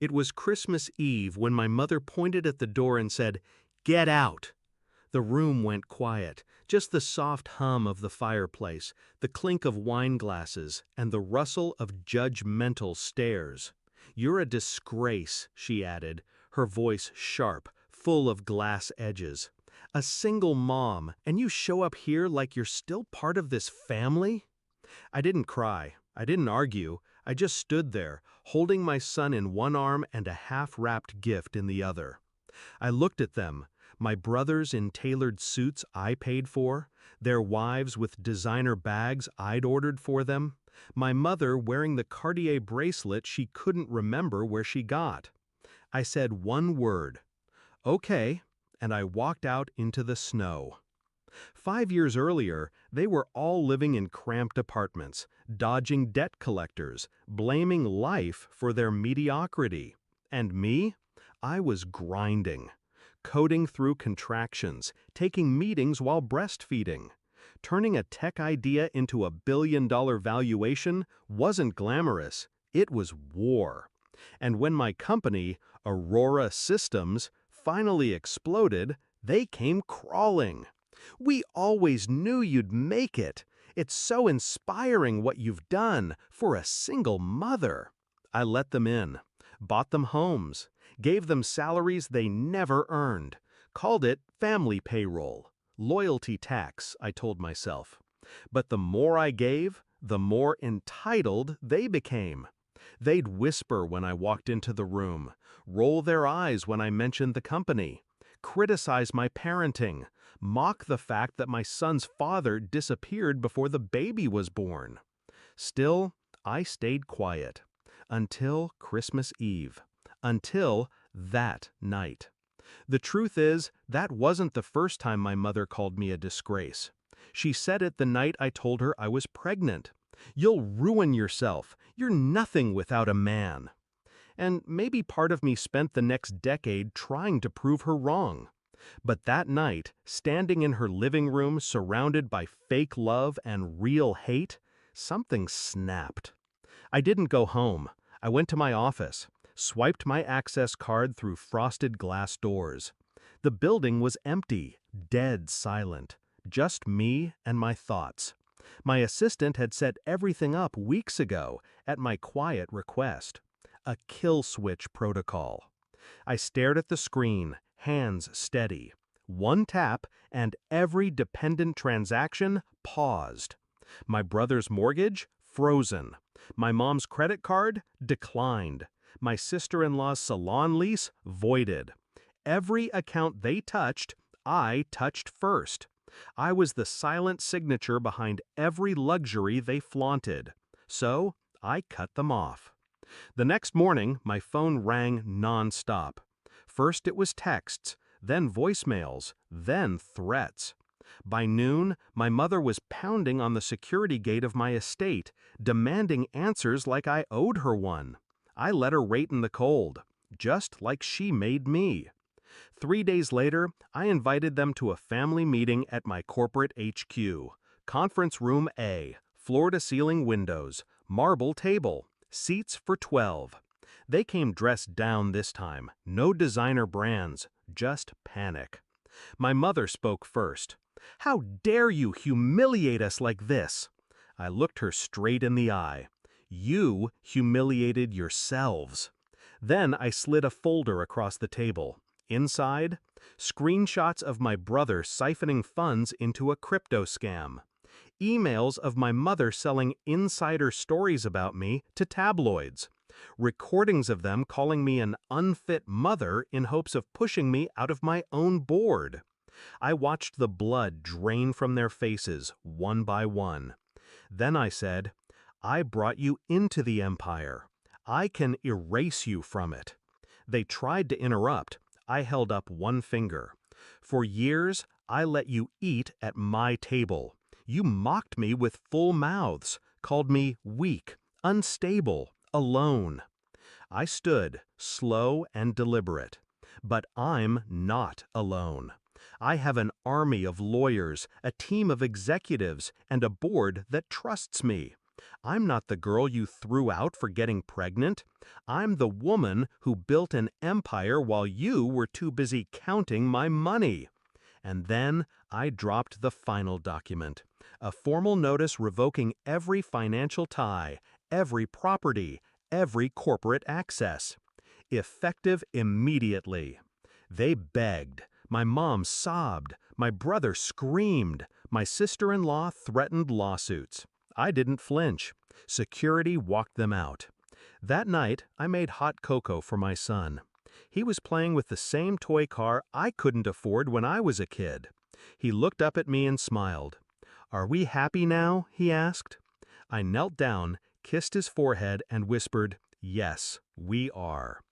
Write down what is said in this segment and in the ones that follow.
It was Christmas Eve when my mother pointed at the door and said, "Get out!" The room went quiet, just the soft hum of the fireplace, the clink of wine glasses, and the rustle of judgmental stares. "You're a disgrace," she added, her voice sharp, full of glass edges. "A single mom, and you show up here like you're still part of this family?" I didn't cry. I didn't argue. I just stood there, holding my son in one arm and a half-wrapped gift in the other. I looked at them, my brothers in tailored suits I paid for, their wives with designer bags I'd ordered for them, my mother wearing the Cartier bracelet she couldn't remember where she got. I said one word, "Okay," and I walked out into the snow. 5 years earlier, they were all living in cramped apartments, dodging debt collectors, blaming life for their mediocrity. And me? I was grinding, coding through contractions, taking meetings while breastfeeding. Turning a tech idea into a billion-dollar valuation wasn't glamorous, it was war. And when my company, Aurora Systems, finally exploded, they came crawling. "We always knew you'd make it. It's so inspiring what you've done for a single mother." I let them in, bought them homes, gave them salaries they never earned, called it family payroll, loyalty tax, I told myself. But the more I gave, the more entitled they became. They'd whisper when I walked into the room, roll their eyes when I mentioned the company, criticize my parenting, mock the fact that my son's father disappeared before the baby was born. Still, I stayed quiet. Until Christmas Eve. Until that night. The truth is, that wasn't the first time my mother called me a disgrace. She said it the night I told her I was pregnant. "You'll ruin yourself. You're nothing without a man." And maybe part of me spent the next decade trying to prove her wrong. But that night, standing in her living room surrounded by fake love and real hate, something snapped. I didn't go home. I went to my office, swiped my access card through frosted glass doors. The building was empty, dead silent, just me and my thoughts. My assistant had set everything up weeks ago at my quiet request. A kill switch protocol. I stared at the screen, hands steady. One tap, and every dependent transaction paused. My brother's mortgage? Frozen. My mom's credit card? Declined. My sister-in-law's salon lease? Voided. Every account they touched, I touched first. I was the silent signature behind every luxury they flaunted. So, I cut them off. The next morning, my phone rang non-stop. First it was texts, then voicemails, then threats. By noon, my mother was pounding on the security gate of my estate, demanding answers like I owed her one. I let her wait in the cold, just like she made me. 3 days later, I invited them to a family meeting at my corporate HQ. Conference Room A, floor-to-ceiling windows, marble table. Seats for 12. They came dressed down this time, no designer brands, just panic. My mother spoke first. "How dare you humiliate us like this?" I looked her straight in the eye. "You humiliated yourselves." Then I slid a folder across the table. Inside, screenshots of my brother siphoning funds into a crypto scam. Emails of my mother selling insider stories about me to tabloids. Recordings of them calling me an unfit mother in hopes of pushing me out of my own board. I watched the blood drain from their faces, one by one. Then I said, "I brought you into the empire. I can erase you from it." They tried to interrupt. I held up one finger. "For years, I let you eat at my table. You mocked me with full mouths, called me weak, unstable, alone." I stood, slow and deliberate. But I'm not alone. I have an army of lawyers, a team of executives, and a board that trusts me. I'm not the girl you threw out for getting pregnant. I'm the woman who built an empire while you were too busy counting my money. And then I dropped the final document, a formal notice revoking every financial tie, every property, every corporate access. Effective immediately. They begged. My mom sobbed. My brother screamed. My sister-in-law threatened lawsuits. I didn't flinch. Security walked them out. That night, I made hot cocoa for my son. He was playing with the same toy car I couldn't afford when I was a kid. He looked up at me and smiled. "Are we happy now?" he asked. I knelt down, kissed his forehead, and whispered, "Yes, we are."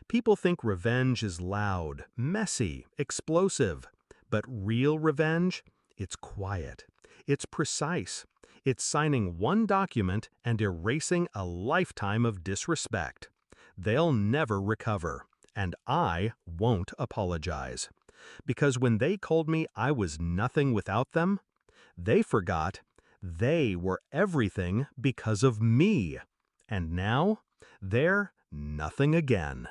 People think revenge is loud, messy, explosive. But real revenge? It's quiet. It's precise. It's signing one document and erasing a lifetime of disrespect. They'll never recover. And I won't apologize. Because when they told me I was nothing without them, they forgot they were everything because of me. And now, they're nothing again.